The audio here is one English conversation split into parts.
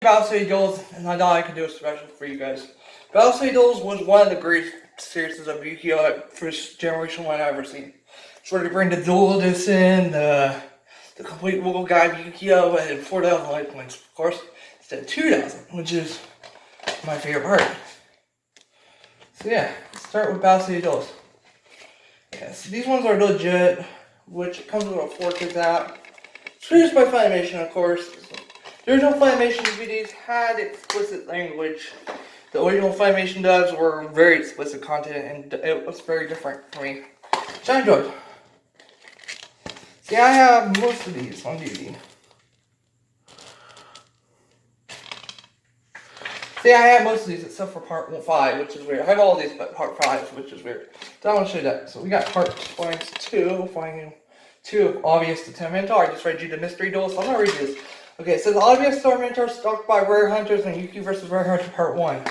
Battle City Duels, and I thought I could do a special for you guys. Battle City Duels was one of the greatest series of Yu-Gi-Oh! First generation one I've ever seen. So they bring the Duel Edition, the complete rule guide of Yu-Gi-Oh! And 4,000 life points, of course, instead of 2,000, which is my favorite part. So yeah, let's start with Battle City Duels. Yes, these ones are legit, which comes with a 4Kids app. It's produced by Funimation, of course. The original Funimation DVDs had explicit language. The original Funimation dubs were very explicit content, and it was very different for me, which I enjoyed. See, I have most of these on DVD. See, I have most of these except for part 5, which is weird. I have all these but part 5, which is weird. So I want to show you that. So we got part 2, volume 2, Obvious to Tormentor. I just read you the mystery duel, so I'm going to read this. Okay, it says Obvious Tormentor stalked by Rare Hunters and Yuki vs. Rare Hunter part 1.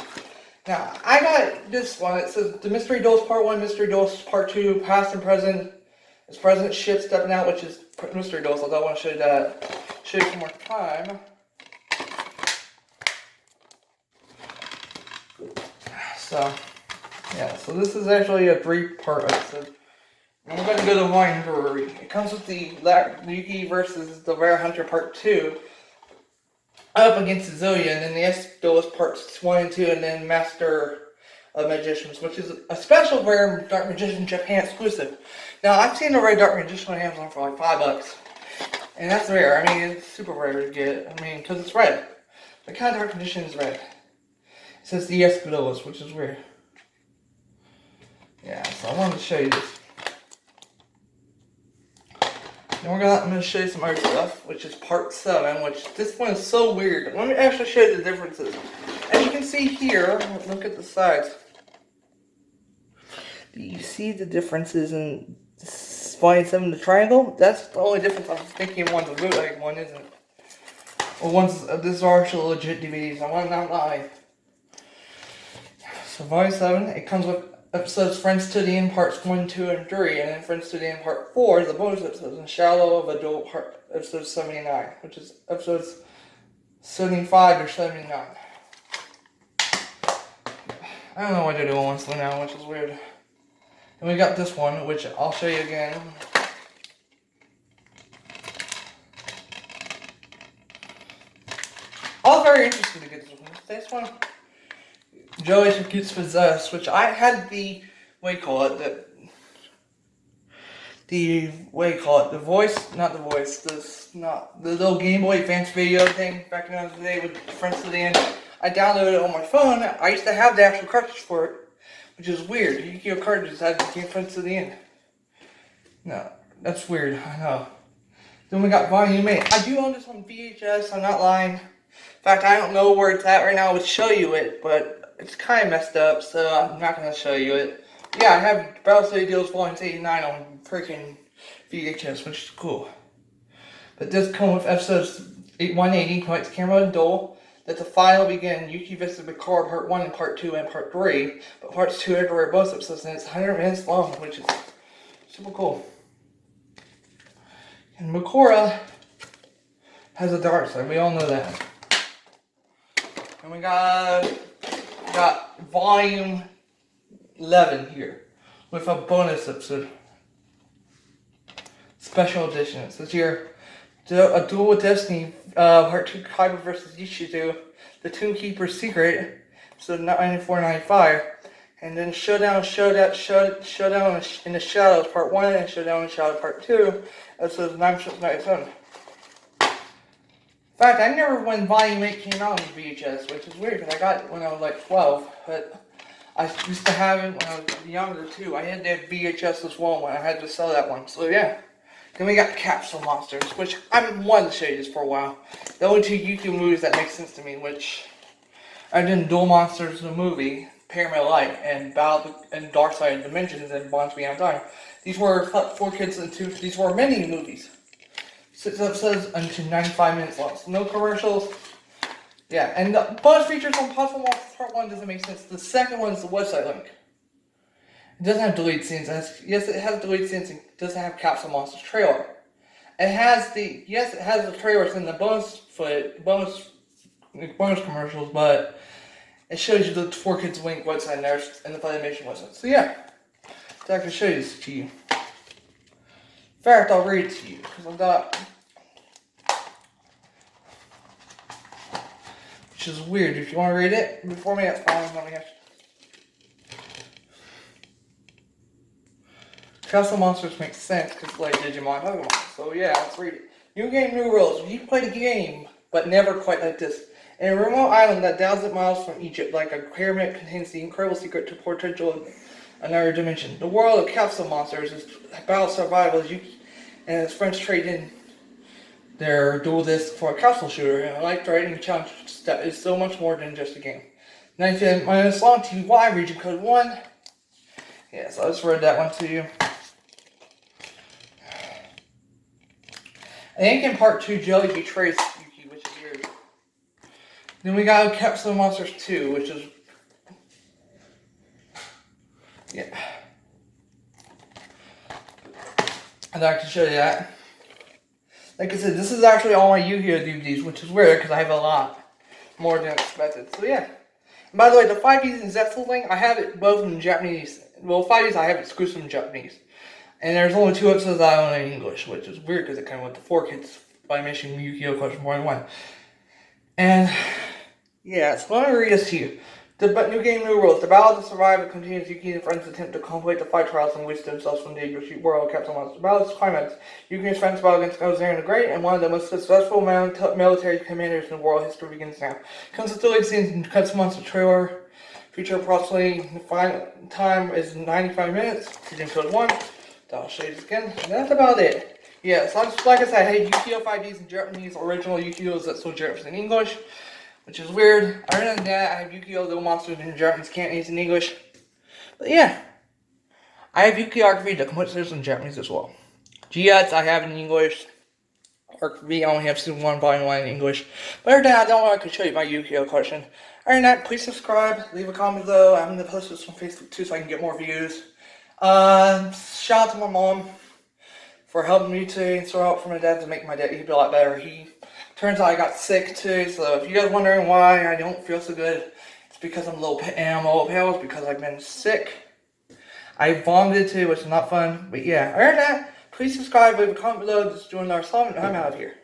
Now, I got this one. It says the mystery duels part 1, mystery duels part 2, past and present. It's present ship stepping out, which is mystery duels. So I want to show you that. Show you some more time. So, yeah, so this is actually a 3-part episode. And we're going to go to Volume 3. It comes with the Yuki versus the Rare Hunter Part 2 up against Zoya, and then the S-Duelist Parts 1 and 2, and then Master of Magicians, which is a special Rare Dark Magician Japan exclusive. Now, I've seen the Rare Dark Magician on Amazon for like $5. And that's rare. I mean, it's super rare to get. I mean, because it's red. The kind of Dark Magician is red. It says the S-Duelist, which is weird. Yeah, so I wanted to show you this. Then I'm going to show you some other stuff, which is part 7, which this one is so weird. Let me actually show you the differences. As you can see here, look at the sides. Do you see the differences in Volume 7, the triangle? That's the only difference. I'm thinking one's a bootleg, one isn't. Or one's, this are actually legit DVDs. I want to not lie. So Volume 7, it comes with episodes Friends to the End Parts 1, 2, and 3, and then Friends to the End Part 4 is the bonus episodes, and Shadow of a Duel Part episode 79, which is episodes 75 or 79. I don't know why they're doing one slow now, which is weird. And we got this one, which I'll show you again. I was very interested to get this one. This one, Joey Gets Possessed, which I had the, what do you call it, the little Game Boy Advance video thing back in the day with Friends to the End. I downloaded it on my phone. I used to have the actual cartridge for it, which is weird. Yu-Gi-Oh! Cartridges had the game Friends to the End. No, that's weird, I know. Then we got Volume 8. I do own this on VHS, I'm not lying. In fact, I don't know where it's at right now. I would show you it, but it's kind of messed up, so I'm not going to show you it. Yeah, I have Battle City Duels Volume 8 and 9 on freaking VHS, which is cool. But this comes with episodes 180, Lights, Camera, and Duel. That the final begin Yuki vs. Makora Part 1 and Part 2 and Part 3. But Parts 2 and 3 are both episodes, and it's 100 minutes long, which is super cool. And Makora has a dark side, we all know that. And we got Volume 11 here with a bonus episode. Special edition. It says here, A Duel with Destiny, Part 2, Kaiba vs. Ishizu, The Tomb Keeper's Secret, episode 94-95, and then Showdown in the Shadows, Part 1, and Showdown in the Shadows, Part 2, episodes 96-97. In fact, I never when Volume 8 came out on VHS, which is weird because I got it when I was like 12, but I used to have it when I was younger too. I had that VHS as well when I had to sell that one, so yeah. Then we got Capsule Monsters, which I've been wanting to show you this for a while. The only 2 YouTube movies that make sense to me, which I did Duel Monsters the movie, Pyramid Light, and Dark Side of Dimensions, and Bonds Beyond Time. These were 4Kids and 2. These were mini movies. 6 episodes until 95 minutes long. So no commercials. Yeah, and the bonus features on Puzzle Monsters Part 1 doesn't make sense. The second one is the website link. It doesn't have deleted scenes. Yes, it has deleted scenes. It doesn't have Capsule Monsters trailer. It has the trailers in the bonus bonus commercials, but it shows you the 4Kids Link website and there's and the Funimation website. So yeah, so I can show this to you. In fact, I'll read it to you because I've got, which is weird. If you want to read it before me, that's fine. Let me ask. Castle Monsters makes sense because like Digimon, Pokemon. So yeah, let's read it. New game, new rules. You play the game, but never quite like this. In a remote island that 1,000 miles from Egypt, like a pyramid contains the incredible secret to potential of another dimension. The world of Capsule Monsters is about survival as Yuki and his friends trade in their dual disc for a capsule shooter and a life-threatening challenge that is so much more than just a game. 19 minutes long, TY, region code 1. Yeah, so I just read that one to you. I think in part 2, Jelly betrays Yuki, which is weird. Then we got Capsule Monsters 2, which is... yeah. I'd like to show you that. Like I said, this is actually all my Yu-Gi-Oh! DVDs, which is weird because I have a lot more than expected. So yeah. And by the way, the 5Ds and Zetsu thing, I have it both in Japanese. Well, 5Ds I have exclusive in Japanese. And there's only 2 episodes I own in English, which is weird because it kind of went to 4Kids Funimation Yu-Gi-Oh! Question 1. And yeah, so let me read this to you. The new game, new rules. The battle to survive continues. Yuki and friends attempt to complete the 5 trials and waste themselves from the dangerous world of Capsule Monsters. The battle is climax. Yuki and his friends battle against Alexander the Great, and one of the most successful military commanders in world history begins now. Comes with the scenes in Capsule Monster trailer. Feature approximately time is 95 minutes. Region code 1. I'll show you this again. And that's about it. Yeah, so like I said, I had Yu-Gi-Oh! 5Ds in Japanese, original Yu-Gi-Oh's that's sold Japanese in English, which is weird. Other than that, I have Yu-Gi-Oh! Little Monsters in Japanese, Cantonese, and English. But yeah, I have Yu-Gi-Oh! Arc-V, the complete series in Japanese as well. GX I have in English. Arc-V I only have Season 1, Volume 1 in English. But other than that, I don't know if I can show you my Yu-Gi-Oh! collection. Other than that, please subscribe, leave a comment below. I'm going to post this on Facebook too so I can get more views. Shout out to my mom for helping me to sort out for my dad to make my dad eat a lot better. Turns out I got sick too, so if you guys are wondering why I don't feel so good, it's because I'm a little pale. It's because I've been sick. I vomited too, which is not fun. But yeah, other than that, please subscribe, leave a comment below. Just doing our song, and I'm out of here.